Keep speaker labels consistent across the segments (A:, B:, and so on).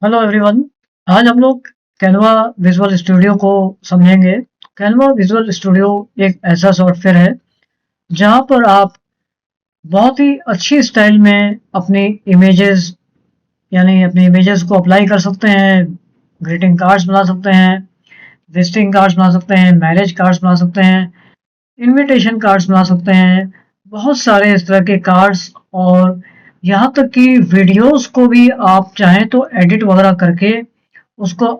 A: Hello everyone. आज हम लोग कैनवा विजुअल स्टूडियो को समझेंगे। कैनवा विजुअल स्टूडियो एक ऐसा सॉफ्टवेयर है जहां पर आप बहुत ही अच्छी स्टाइल में अपनी इमेजेस यानी अपनी इमेजेस को अप्लाई कर सकते हैं। ग्रीटिंग कार्ड्स बना सकते हैं, विजिटिंग कार्ड्स बना सकते हैं, मैरिज कार्ड्स बना सकते हैं, इनविटेशन कार्ड्स बना सकते हैं। बहुत सारे इस तरह के कार्ड्स और यहाँ तक कि वीडियोस को भी आप चाहें तो एडिट वगैरह करके उसको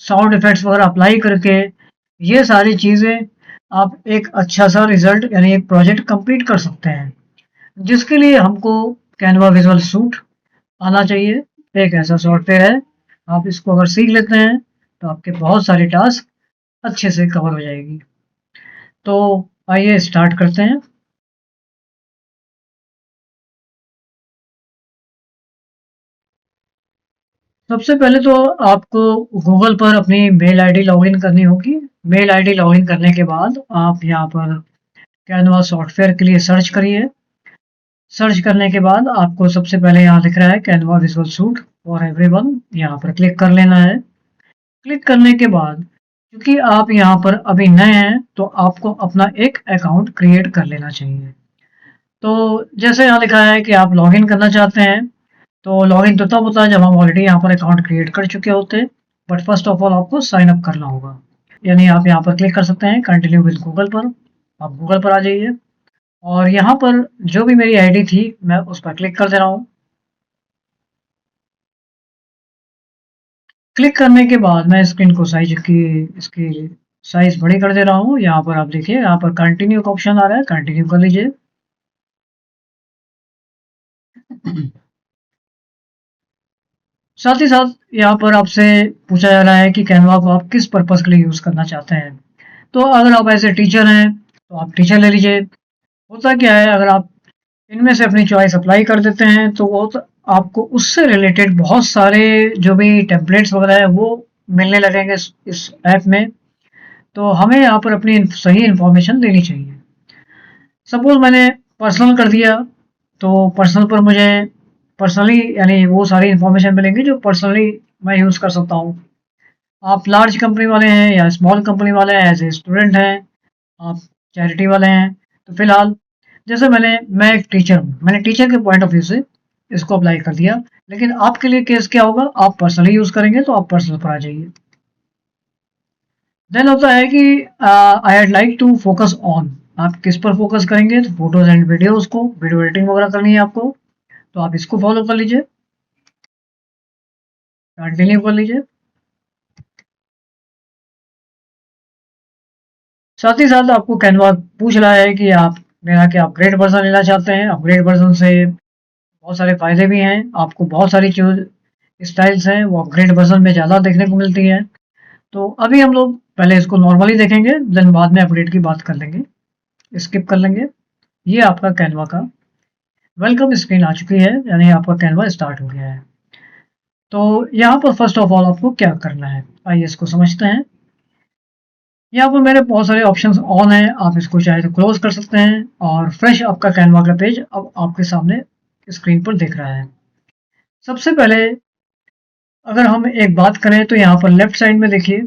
A: साउंड इफेक्ट्स वगैरह अप्लाई करके ये सारी चीज़ें आप एक अच्छा सा रिजल्ट यानी एक प्रोजेक्ट कंप्लीट कर सकते हैं, जिसके लिए हमको कैनवा विजुअल सूट आना चाहिए। एक ऐसा सॉफ्टवेयर है, आप इसको अगर सीख लेते हैं तो आपके बहुत सारे टास्क अच्छे से कवर हो जाएगी। तो आइए स्टार्ट करते हैं। सबसे पहले तो आपको गूगल पर अपनी मेल आईडी लॉगिन करनी होगी। मेल आईडी लॉगिन करने के बाद आप यहाँ पर कैनवा सॉफ्टवेयर के लिए सर्च करिए। सर्च करने के बाद आपको सबसे पहले यहाँ दिख रहा है Canva visual suit for everyone, यहाँ पर क्लिक कर लेना है। क्लिक करने के बाद क्योंकि आप यहाँ पर अभी नए हैं तो आपको अपना एक अकाउंट क्रिएट कर लेना चाहिए। तो जैसे यहाँ लिखा है कि आप लॉगिन करना चाहते हैं, तो लॉगिन तो तब होता है जब हम ऑलरेडी यहाँ पर अकाउंट क्रिएट कर चुके होते हैं। बट फर्स्ट ऑफ ऑल आपको साइन अप करना होगा, यानी आप यहाँ पर क्लिक कर सकते हैं कंटिन्यू विद गूगल पर। आप गूगल पर आ जाइए और यहाँ पर जो भी मेरी आईडी थी मैं उस पर क्लिक कर दे रहा हूँ। क्लिक करने के बाद मैं स्क्रीन को इसकी साइज बड़ी कर दे रहा हूँ। यहाँ पर आप देखिए, यहाँ पर कंटिन्यू का ऑप्शन आ रहा है, कंटिन्यू कर लीजिए। साथ ही साथ यहाँ पर आपसे पूछा जा रहा है कि कैनवा को आप किस पर्पस के लिए यूज़ करना चाहते हैं। तो अगर आप ऐसे टीचर हैं तो आप टीचर ले लीजिए। होता क्या है, अगर आप इनमें से अपनी चॉइस अप्लाई कर देते हैं तो वो तो आपको उससे रिलेटेड बहुत सारे जो भी टेम्पलेट्स वगैरह है वो मिलने लगेंगे इस ऐप में। तो हमें यहाँ पर अपनी सही इन्फॉर्मेशन देनी चाहिए। सपोज मैंने पर्सनल कर दिया, तो पर्सनल पर मुझे पर्सनली यानी वो सारी इन्फॉर्मेशन मिलेंगी जो पर्सनली मैं यूज़ कर सकता हूँ। आप लार्ज कंपनी वाले हैं या स्मॉल कंपनी वाले हैं, एज ए स्टूडेंट हैं, आप चैरिटी वाले हैं, तो फिलहाल जैसे मैं एक टीचर हूँ, मैंने टीचर के पॉइंट ऑफ व्यू से इसको अप्लाई कर दिया। लेकिन आपके लिए केस क्या होगा, आप पर्सनली यूज़ करेंगे तो आप पर्सनल पर आ जाइए। देन होता है कि I would like to focus on, आप किस पर फोकस करेंगे, तो फोटोज एंड वीडियोस को, वीडियो एडिटिंग वगैरह करनी है आपको, तो आप इसको फॉलो कर लीजिए, कंटिन्यू कर लीजिए। साथ ही साथ आपको कैनवा पूछ रहा है कि आप मेरा क्या अपग्रेड वर्जन लेना चाहते हैं। अपग्रेड वर्जन से बहुत सारे फायदे भी हैं, आपको बहुत सारी जो स्टाइल्स हैं वो अपग्रेड वर्जन में ज़्यादा देखने को मिलती हैं। तो अभी हम लोग पहले इसको नॉर्मली देखेंगे, देन बाद में अपग्रेड की बात कर लेंगे, स्किप कर लेंगे। ये आपका कैनवा का वेलकम स्क्रीन आ चुकी है, यानी आपका कैनवा स्टार्ट हो गया है। तो यहाँ पर फर्स्ट ऑफ ऑल आपको क्या करना है, आइए इसको समझते हैं। यहाँ पर मेरे बहुत सारे ऑप्शंस ऑन हैं, आप इसको चाहे तो क्लोज कर सकते हैं और फ्रेश आपका कैनवा का पेज अब आपके सामने स्क्रीन पर दिख रहा है। सबसे पहले अगर हम एक बात करें तो यहाँ पर लेफ्ट साइड में देखिए,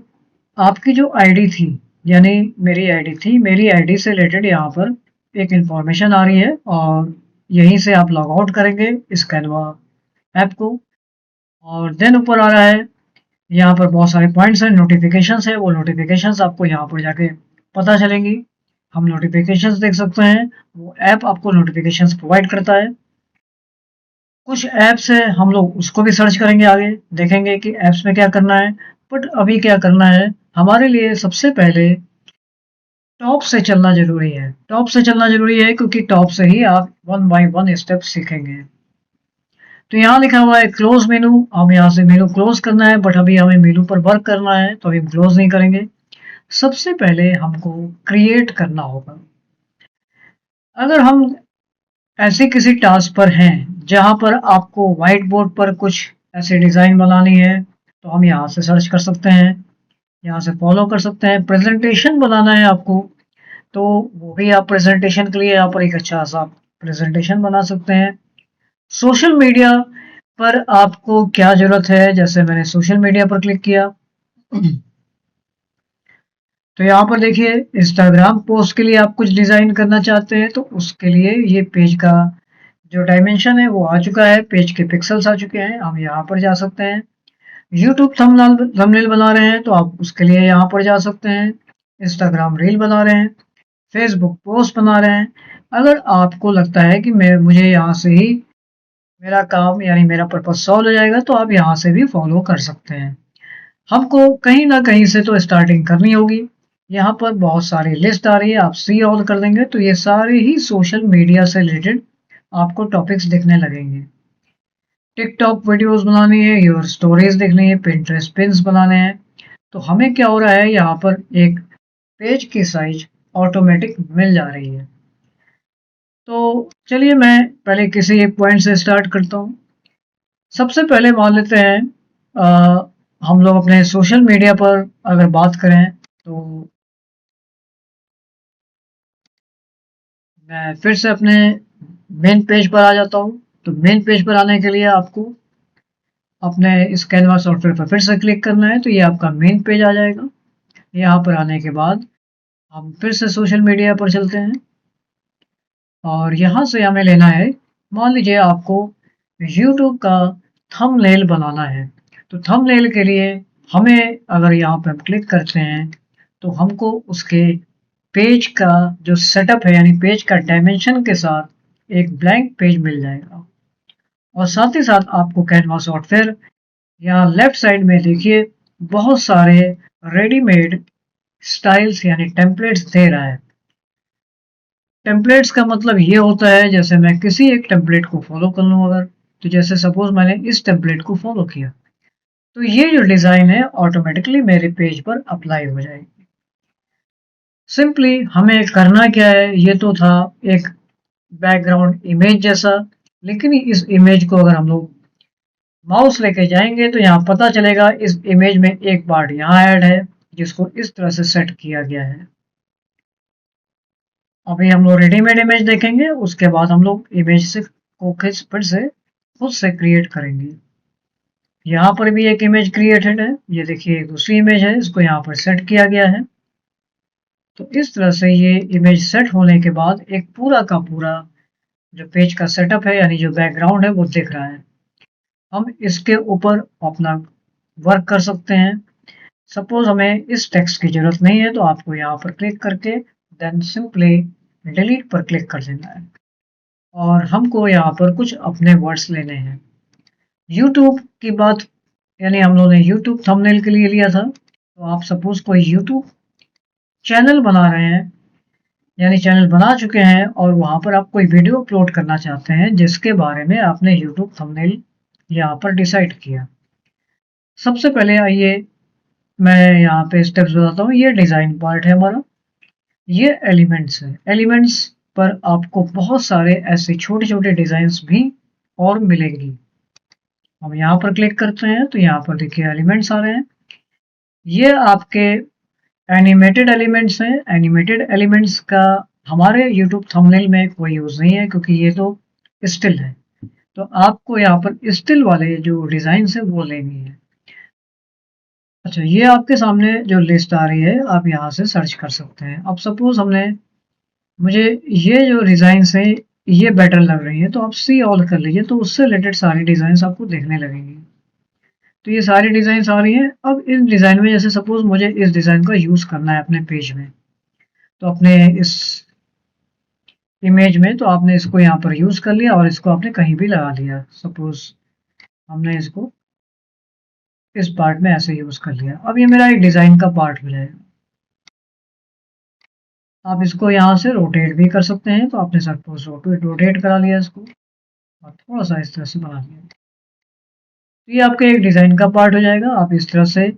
A: आपकी जो आईडी थी, यानी मेरी आईडी थी, मेरी आईडी से रिलेटेड यहाँ पर एक इंफॉर्मेशन आ रही है और यहीं से आप लॉग आउट करेंगे इस कैनवा ऐप को। और देन ऊपर आ रहा है, यहाँ पर बहुत सारे पॉइंट्स हैं, नोटिफिकेशंस है, वो नोटिफिकेशंस आपको यहाँ पर जाके पता चलेंगी। हम नोटिफिकेशंस देख सकते हैं, वो ऐप आपको नोटिफिकेशंस प्रोवाइड करता है। कुछ ऐप्स है, हम लोग उसको भी सर्च करेंगे, आगे देखेंगे कि ऐप्स में क्या करना है। बट अभी क्या करना है, हमारे लिए सबसे पहले टॉप से चलना ज़रूरी है। टॉप से चलना ज़रूरी है क्योंकि टॉप से ही आप वन बाय वन स्टेप सीखेंगे। तो यहाँ लिखा हुआ है क्लोज मेनू, हम यहाँ से मेनू क्लोज करना है, बट अभी हमें मेनू पर वर्क करना है तो अभी हम क्लोज नहीं करेंगे। सबसे पहले हमको क्रिएट करना होगा। अगर हम ऐसे किसी टास्क पर हैं जहाँ पर आपको व्हाइट बोर्ड पर कुछ ऐसे डिज़ाइन बनानी है, तो हम यहाँ से सर्च कर सकते हैं, यहाँ से फॉलो कर सकते हैं। प्रेजेंटेशन बनाना है आपको, तो वो भी आप प्रेजेंटेशन के लिए यहाँ पर एक अच्छा सा प्रेजेंटेशन बना सकते हैं। सोशल मीडिया पर आपको क्या ज़रूरत है, जैसे मैंने सोशल मीडिया पर क्लिक किया तो यहाँ पर देखिए इंस्टाग्राम पोस्ट के लिए आप कुछ डिज़ाइन करना चाहते हैं तो उसके लिए ये पेज का जो डायमेंशन है वो आ चुका है, पेज के पिक्सल्स आ चुके हैं, हम यहाँ पर जा सकते हैं। यूट्यूब थंबनेल बना रहे हैं तो आप उसके लिए यहाँ पर जा सकते हैं। इंस्टाग्राम रील बना रहे हैं, फेसबुक पोस्ट बना रहे हैं। अगर आपको लगता है कि मैं मुझे यहाँ से ही मेरा काम यानी मेरा पर्पस सॉल्व हो जाएगा तो आप यहाँ से भी फॉलो कर सकते हैं। हमको कहीं ना कहीं से तो स्टार्टिंग करनी होगी। यहाँ पर बहुत सारी लिस्ट आ रही है, आप सी ऑल कर देंगे तो ये सारे ही सोशल मीडिया से रिलेटेड आपको टॉपिक्स दिखने लगेंगे। टिकटॉक वीडियोस बनानी है, योर स्टोरीज देखनी है, पिंटरेस्ट पिन्स बनाने हैं। तो हमें क्या हो रहा है, यहाँ पर एक पेज की साइज ऑटोमेटिक मिल जा रही है। तो चलिए मैं पहले किसी एक पॉइंट से स्टार्ट करता हूँ। सबसे पहले मान लेते हैं हम लोग अपने सोशल मीडिया पर अगर बात करें तो मैं फिर से अपने मेन पेज पर आ जाता हूँ। तो मेन पेज पर आने के लिए आपको अपने इस कैनवा सॉफ्टवेयर पर फिर से क्लिक करना है तो ये आपका मेन पेज आ जाएगा। यहाँ पर आने के बाद हम फिर से सोशल मीडिया पर चलते हैं और यहाँ से हमें लेना है, मान लीजिए आपको यूट्यूब का थंबनेल बनाना है। तो थंबनेल के लिए हमें अगर यहाँ पर हम क्लिक करते हैं तो हमको उसके पेज का जो सेटअप है यानी पेज का डायमेंशन के साथ एक ब्लैंक पेज मिल जाएगा। और साथ ही साथ आपको कैनवा सॉफ्टवेयर यहाँ लेफ्ट साइड में देखिए बहुत सारे रेडीमेड स्टाइल्स यानी टेम्पलेट्स दे रहा है। टेम्पलेट्स का मतलब ये होता है जैसे मैं किसी एक टेम्पलेट को फॉलो कर लूँ अगर, तो जैसे सपोज मैंने इस टेम्पलेट को फॉलो किया तो ये जो डिज़ाइन है ऑटोमेटिकली मेरे पेज पर अप्लाई हो जाएगी। सिंपली हमें करना क्या है, ये तो था एक बैकग्राउंड इमेज जैसा, लेकिन इस इमेज को अगर हम लोग माउस लेके जाएंगे तो यहाँ पता चलेगा इस इमेज में एक पार्ट यहाँ ऐड है जिसको इस तरह से सेट किया गया है। अभी हम लोग रेडीमेड इमेज देखेंगे, उसके बाद हम लोग इमेज से को फिर से खुद से क्रिएट करेंगे। यहाँ पर भी एक इमेज क्रिएटेड है, ये देखिए एक दूसरी इमेज है, इसको यहाँ पर सेट किया गया है। तो इस तरह से ये इमेज सेट होने के बाद एक पूरा का पूरा जो पेज का सेटअप है यानी जो बैकग्राउंड है वो दिख रहा है। हम इसके ऊपर अपना वर्क कर सकते हैं। सपोज हमें इस टेक्स्ट की जरूरत नहीं है तो आपको यहाँ पर क्लिक करके देन सिंपली डिलीट पर क्लिक कर देना है और हमको यहाँ पर कुछ अपने वर्ड्स लेने हैं। यूट्यूब की बात यानी हम लोगों ने यूट्यूब थंबनेल के लिए लिया था, तो आप सपोज कोई यूट्यूब चैनल बना रहे हैं यानी चैनल बना चुके हैं और वहाँ पर आप कोई वीडियो अपलोड करना चाहते हैं जिसके बारे में आपने यूट्यूब थंबनेल यहाँ पर डिसाइड किया। सबसे पहले आइए मैं यहाँ पे स्टेप्स बताता हूँ। ये डिज़ाइन पार्ट है हमारा, ये एलिमेंट्स है। एलिमेंट्स पर आपको बहुत सारे ऐसे छोटे छोटे डिज़ाइंस भी और मिलेंगी। हम यहाँ पर क्लिक करते हैं तो यहाँ पर देखिए एलिमेंट्स आ रहे हैं। ये आपके एनिमेटेड एलिमेंट्स हैं। एनिमेटेड एलिमेंट्स का हमारे यूट्यूब थंबनेल में कोई यूज़ नहीं है क्योंकि ये तो स्टिल है। तो आपको यहाँ पर स्टिल वाले जो डिज़ाइंस है वो लेनी है। अच्छा, ये आपके सामने जो लिस्ट आ रही है आप यहाँ से सर्च कर सकते हैं। अब सपोज मुझे ये जो डिज़ाइंस है ये बेटर लग रही है तो आप सी ऑल कर लीजिए तो उससे रिलेटेड सारी डिज़ाइंस आपको देखने लगेंगी। तो ये सारी डिज़ाइंस आ रही हैं। अब इस डिज़ाइन में जैसे सपोज मुझे इस डिज़ाइन का यूज़ करना है अपने पेज में, तो अपने इस इमेज में तो आपने इसको यहाँ पर यूज़ कर लिया और इसको आपने कहीं भी लगा लिया। सपोज हमने इसको इस पार्ट में ऐसे यूज़ कर लिया। अब ये मेरा एक डिज़ाइन का पार्ट हो जाएगा। आप इसको यहाँ से रोटेट भी कर सकते हैं, तो आपने सपोज रोटेट करा लिया इसको और थोड़ा सा इस तरह से बना लिया। तो ये आपके एक डिज़ाइन का पार्ट हो जाएगा। आप इस तरह से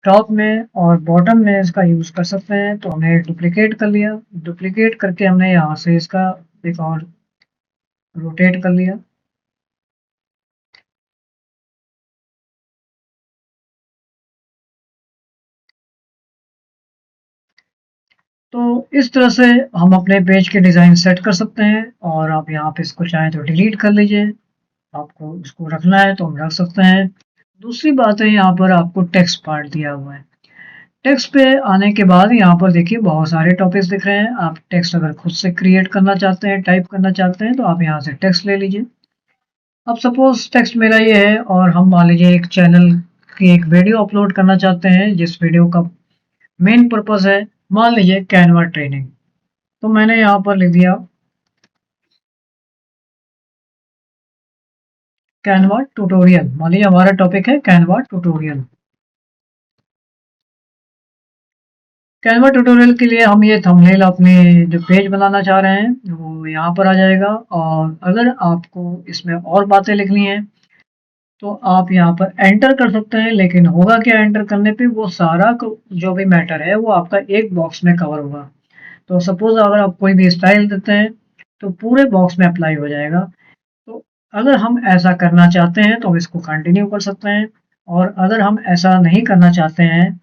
A: टॉप में और बॉटम में इसका यूज़ कर सकते हैं। तो हमने डुप्लीकेट कर लिया, डुप्लीकेट करके हमने यहाँ से इसका एक और रोटेट कर लिया। तो इस तरह से हम अपने पेज के डिज़ाइन सेट कर सकते हैं और आप यहाँ पे इसको चाहें तो डिलीट कर लीजिए। आपको इसको रखना है तो हम रख सकते हैं। दूसरी बात है, यहाँ पर आपको टेक्स्ट पार्ट दिया हुआ है। टेक्स्ट पे आने के बाद यहाँ पर देखिए बहुत सारे टॉपिक्स दिख रहे हैं। आप टेक्स्ट अगर खुद से क्रिएट करना चाहते हैं, टाइप करना चाहते हैं, तो आप यहाँ से टेक्स्ट ले लीजिए। अब सपोज टेक्स्ट मेरा ये है और हम मान लीजिए एक चैनल की एक वीडियो अपलोड करना चाहते हैं, जिस वीडियो का मेन पर्पस है मान लीजिए कैनवा ट्रेनिंग। तो मैंने यहाँ पर लिख दिया कैनवा ट्यूटोरियल। मान लीजिए हमारा टॉपिक है कैनवा ट्यूटोरियल। कैनवा ट्यूटोरियल के लिए हम ये थंबनेल अपने जो पेज बनाना चाह रहे हैं वो यहाँ पर आ जाएगा। और अगर आपको इसमें और बातें लिखनी है तो आप यहाँ पर एंटर कर सकते हैं। लेकिन होगा क्या, एंटर करने पे वो सारा जो भी मैटर है वो आपका एक बॉक्स में कवर होगा। तो सपोज अगर आप कोई भी स्टाइल देते हैं तो पूरे बॉक्स में अप्लाई हो जाएगा। तो अगर हम ऐसा करना चाहते हैं तो हम इसको कंटिन्यू कर सकते हैं, और अगर हम ऐसा नहीं करना चाहते हैं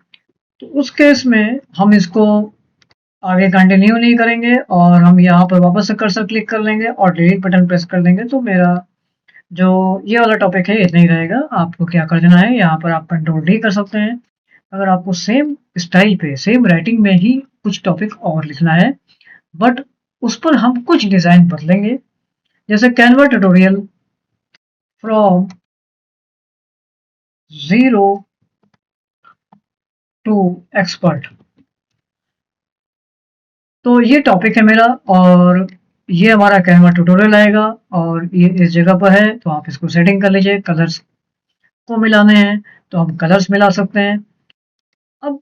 A: तो उस केस में हम इसको आगे कंटिन्यू नहीं करेंगे और हम यहाँ पर वापस से कर्सर क्लिक कर लेंगे और डिलीट बटन प्रेस कर देंगे। तो मेरा जो ये वाला टॉपिक है इतना ही रहेगा। आपको क्या कर देना है, यहाँ पर आप कंट्रोल डी कर सकते हैं। अगर आपको सेम स्टाइल पे सेम राइटिंग में ही कुछ टॉपिक और लिखना है, बट उस पर हम कुछ डिजाइन बदलेंगे, जैसे Canva tutorial from zero to expert. तो ये टॉपिक है मेरा और ये हमारा कैनवा ट्यूटोरियल आएगा और ये इस जगह पर है। तो आप इसको सेटिंग कर लीजिए। कलर्स को मिलाने हैं तो हम कलर्स मिला सकते हैं। अब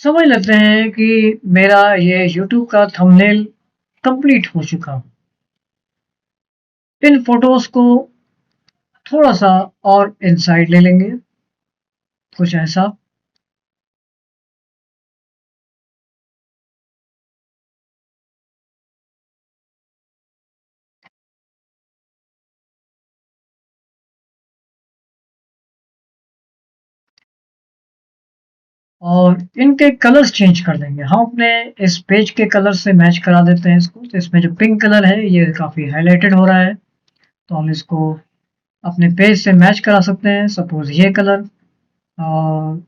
A: समझ लेते हैं कि मेरा ये YouTube का थंबनेल कंप्लीट हो चुका। इन फोटोज को थोड़ा सा और इनसाइड ले लेंगे, कुछ ऐसा। और इनके कलर्स चेंज कर देंगे। हम अपने इस पेज के कलर से मैच करा देते हैं इसको। तो इसमें जो पिंक कलर है ये काफ़ी हाईलाइटेड हो रहा है, तो हम इसको अपने पेज से मैच करा सकते हैं। सपोज ये कलर और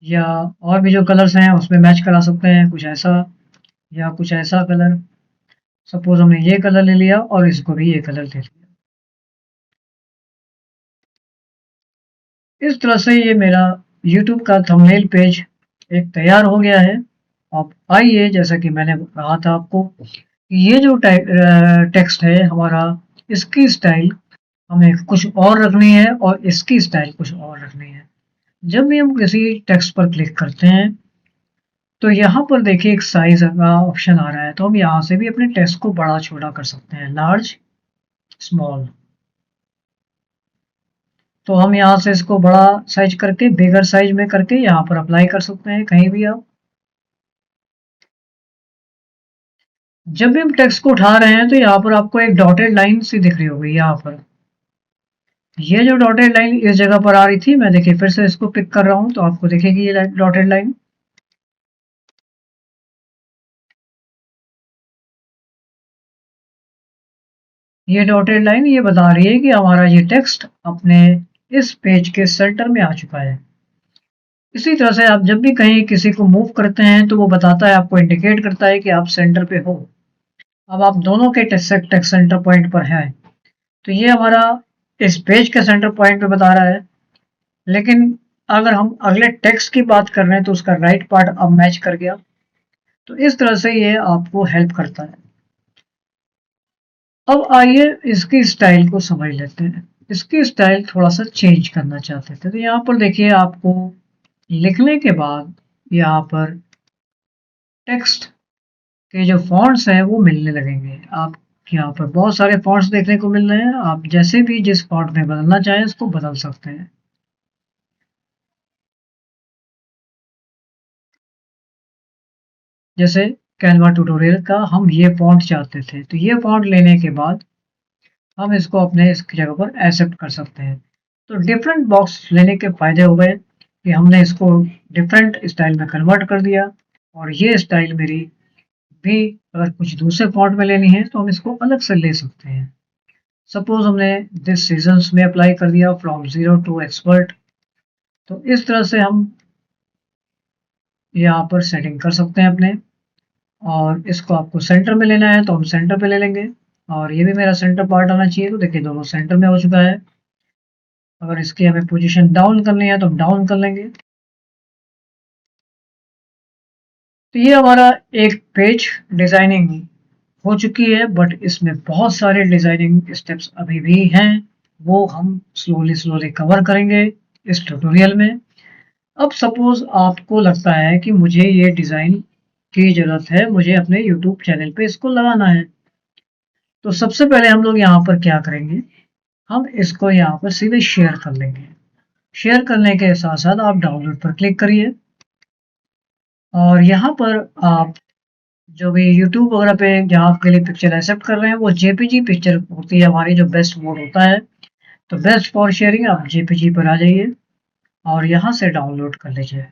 A: या और भी जो कलर्स हैं उसमें मैच करा सकते हैं, कुछ ऐसा या कुछ ऐसा कलर। सपोज हमने ये कलर ले लिया और इसको भी ये कलर ले लिया। इस तरह से ये मेरा YouTube का थंबनेल पेज एक तैयार हो गया है। अब आइए, जैसा कि मैंने कहा था आपको, ये जो टेक्स्ट है हमारा, इसकी स्टाइल हमें कुछ और रखनी है और इसकी स्टाइल कुछ और रखनी है। जब भी हम किसी टेक्स्ट पर क्लिक करते हैं तो यहाँ पर देखिए एक साइज का ऑप्शन आ रहा है। तो हम यहाँ से भी अपने टेक्स्ट को बड़ा छोटा कर सकते हैं, लार्ज स्मॉल। तो हम यहाँ से इसको बड़ा साइज करके बिगर साइज में करके यहाँ पर अप्लाई कर सकते हैं कहीं भी आप। जब भी हम टेक्स्ट को उठा रहे हैं तो यहाँ पर आपको एक डॉटेड लाइन सी दिख रही होगी। यहाँ पर ये जो डॉटेड लाइन इस जगह पर आ रही थी, मैं देखिए फिर से इसको पिक कर रहा हूँ तो आपको दिखेगी ये डॉटेड लाइन। ये डॉटेड लाइन ये बता रही है कि हमारा ये टेक्स्ट अपने इस पेज के सेंटर में आ चुका है। इसी तरह से आप जब भी कहीं किसी को मूव करते हैं तो वो बताता है, आपको इंडिकेट करता है कि आप सेंटर पे हो। अब आप दोनों के टेक्स्ट सेंटर पॉइंट पर हैं। तो ये हमारा इस पेज के सेंटर पॉइंट पे बता रहा है। लेकिन अगर हम अगले टेक्स्ट की बात कर रहे हैं तो उसका राइट पार्ट अब मैच कर गया। तो इस तरह से ये आपको हेल्प करता है। अब आइए इसकी स्टाइल को समझ लेते हैं। इसकी स्टाइल थोड़ा सा चेंज करना चाहते थे तो यहाँ पर देखिए आपको लिखने के बाद यहाँ पर टेक्स्ट के जो फॉन्ट्स हैं वो मिलने लगेंगे। आप यहाँ पर बहुत सारे फॉन्ट्स देखने को मिल रहे हैं। आप जैसे भी जिस फॉन्ट में बदलना चाहें उसको बदल सकते हैं। जैसे कैनवा ट्यूटोरियल का हम ये फॉन्ट चाहते थे तो ये फॉन्ट लेने के बाद हम इसको अपने इसकी जगह पर एक्सेप्ट कर सकते हैं। तो डिफरेंट बॉक्स लेने के फायदे हो गए कि हमने इसको डिफरेंट स्टाइल में कन्वर्ट कर दिया। और ये स्टाइल मेरी भी अगर कुछ दूसरे फॉन्ट में लेनी है तो हम इसको अलग से ले सकते हैं। सपोज हमने दिस सीजन्स में अप्लाई कर दिया फ्रॉम 0 टू एक्सपर्ट। तो इस तरह से हम यहाँ पर सेटिंग कर सकते हैं अपने। और इसको आपको सेंटर में लेना है तो हम सेंटर पे ले लेंगे, और ये भी मेरा सेंटर पार्ट आना चाहिए। तो देखिए दोनों सेंटर में हो चुका है। अगर इसकी हमें पोजीशन डाउन करनी है तो हम डाउन कर लेंगे। तो ये हमारा एक पेज डिजाइनिंग हो चुकी है, बट इसमें बहुत सारे डिजाइनिंग स्टेप्स अभी भी हैं, वो हम स्लोली स्लोली कवर करेंगे इस ट्यूटोरियल में। अब सपोज आपको लगता है कि मुझे ये डिज़ाइन की ज़रूरत है, मुझे अपने यूट्यूब चैनल पे इसको लगाना है। तो सबसे पहले हम लोग यहाँ पर क्या करेंगे, हम इसको यहाँ पर सीधे शेयर कर लेंगे। शेयर करने के साथ साथ आप डाउनलोड पर क्लिक करिए, और यहाँ पर आप जो भी यूट्यूब वगैरह पे जहाँ आपके लिए पिक्चर एक्सेप्ट कर रहे हैं वो जेपीजी पिक्चर होती है हमारी, जो बेस्ट मोड होता है। तो बेस्ट फॉर शेयरिंग आप जेपीजी पर आ जाइए और यहाँ से डाउनलोड कर लीजिए।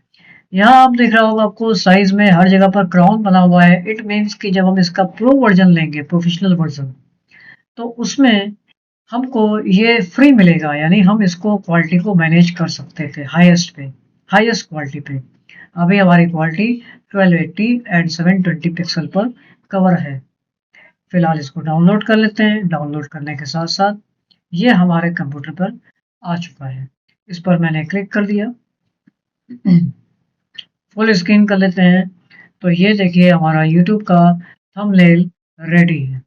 A: यहाँ आप देख रहा होगा आपको साइज में हर जगह पर क्राउन बना हुआ है। इट मीन्स कि जब हम इसका प्रो वर्जन लेंगे, प्रोफेशनल वर्जन, तो उसमें हमको ये फ्री मिलेगा, यानी हम इसको क्वालिटी को मैनेज कर सकते थे हाईएस्ट पे, हाईएस्ट क्वालिटी पे। अभी हमारी क्वालिटी 1280 एंड 720 पिक्सल पर कवर है। फिलहाल इसको डाउनलोड कर लेते हैं। डाउनलोड करने के साथ साथ ये हमारे कंप्यूटर पर आ चुका है। इस पर मैंने क्लिक कर दिया। फुल स्क्रीन कर लेते हैं। तो ये देखिए हमारा यूट्यूब का थंबनेल रेडी है।